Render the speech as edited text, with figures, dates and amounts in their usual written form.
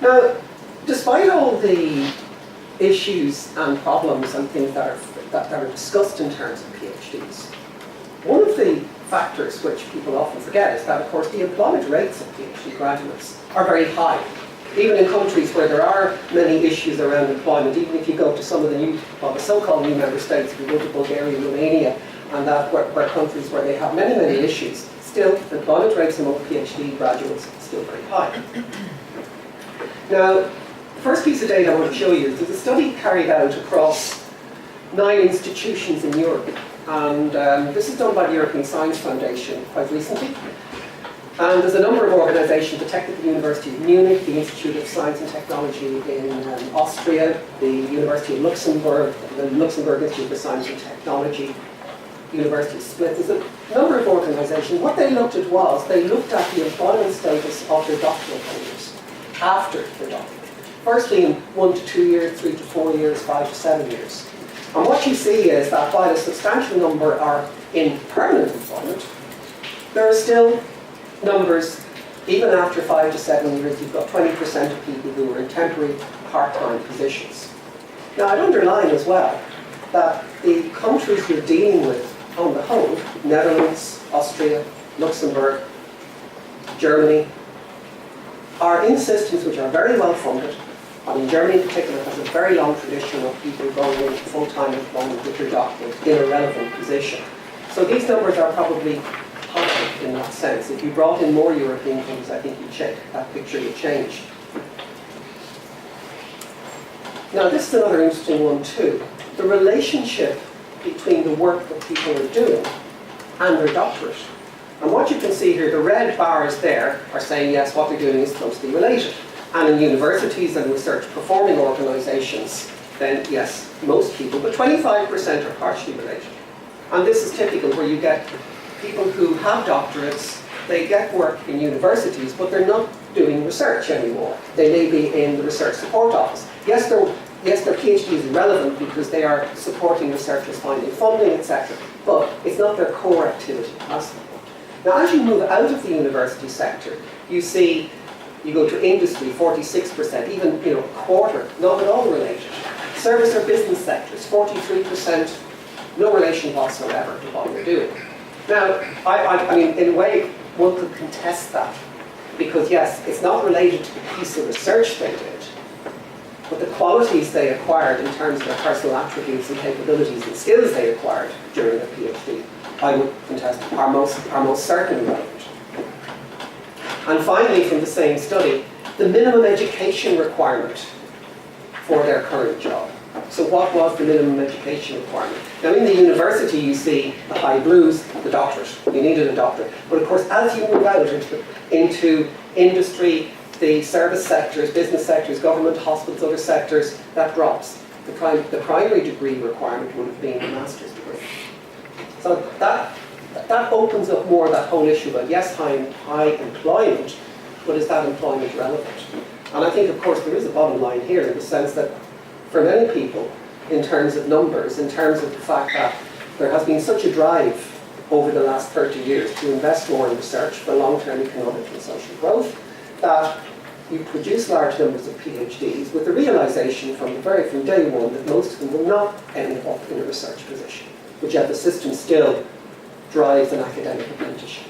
Now, despite all the issues and problems and things that are discussed in terms of PhDs, one of the factors which people often forget is that, of course, the employment rates of PhD graduates are very high. Even in countries where there are many issues around employment, even if you go to some of the new, well, the so-called new member states, if you go to Bulgaria, Romania, and that where countries where they have many, many issues, still employment rates among PhD graduates are still very high. Now, the first piece of data I want to show you is there's a study carried out across 9 institutions in Europe, and this is done by the European Science Foundation quite recently. And there's a number of organisations: the Technical University of Munich, the Institute of Science and Technology in Austria, the University of Luxembourg, the Luxembourg Institute for Science and Technology, University of Split. There's a number of organisations. What they looked at was, they looked at the employment status of their doctoral holders after their doctorate. Firstly in 1 to 2 years, 3 to 4 years, 5 to 7 years. And what you see is that while a substantial number are in permanent employment, there are still numbers, even after 5 to 7 years, you've got 20% of people who are in temporary part-time positions. Now, I'd underline as well that the countries you're dealing with on the whole, Netherlands, Austria, Luxembourg, Germany, are in systems which are very well funded. I mean, Germany in particular has a very long tradition of people going into full-time employment with their doctorate in a relevant position. So these numbers are probably higher in that sense. If you brought in more European countries, I think that picture would change. Now, this is another interesting one too. The relationship between the work that people are doing and their doctorate. And what you can see here, the red bars there are saying, yes, what they're doing is closely related. And in universities and research performing organisations, then yes, most people, but 25% are partially related. And this is typical, where you get people who have doctorates, they get work in universities, but they're not doing research anymore. They may be in the research support office. Yes, their PhD is relevant because they are supporting researchers finding funding, etc. But it's not their core activity. Now, as you move out of the university sector, you see, you go to industry, 46%, even a quarter, not at all related. Service or business sectors, 43%, no relation whatsoever to what you're doing. Now, I mean, in a way, one could contest that, because yes, it's not related to the piece of research they did, but the qualities they acquired in terms of their personal attributes and capabilities and skills they acquired during their PhD, I would contest, are most certainly relevant. And finally, from the same study, the minimum education requirement for their current job. So what was the minimum education requirement? Now, in the university, you see the high blues, the doctorate. You needed a doctorate. But of course, as you move out into industry, the service sectors, business sectors, government, hospitals, other sectors, that drops. The primary degree requirement would have been a master's degree. So that opens up more that whole issue about, yes, high employment, but is that employment relevant? And I think, of course, there is a bottom line here in the sense that for many people, in terms of numbers, in terms of the fact that there has been such a drive over the last 30 years to invest more in research for long-term economic and social growth, that you produce large numbers of PhDs with the realization from day one that most of them will not end up in a research position, but yet the system still drives an academic apprenticeship.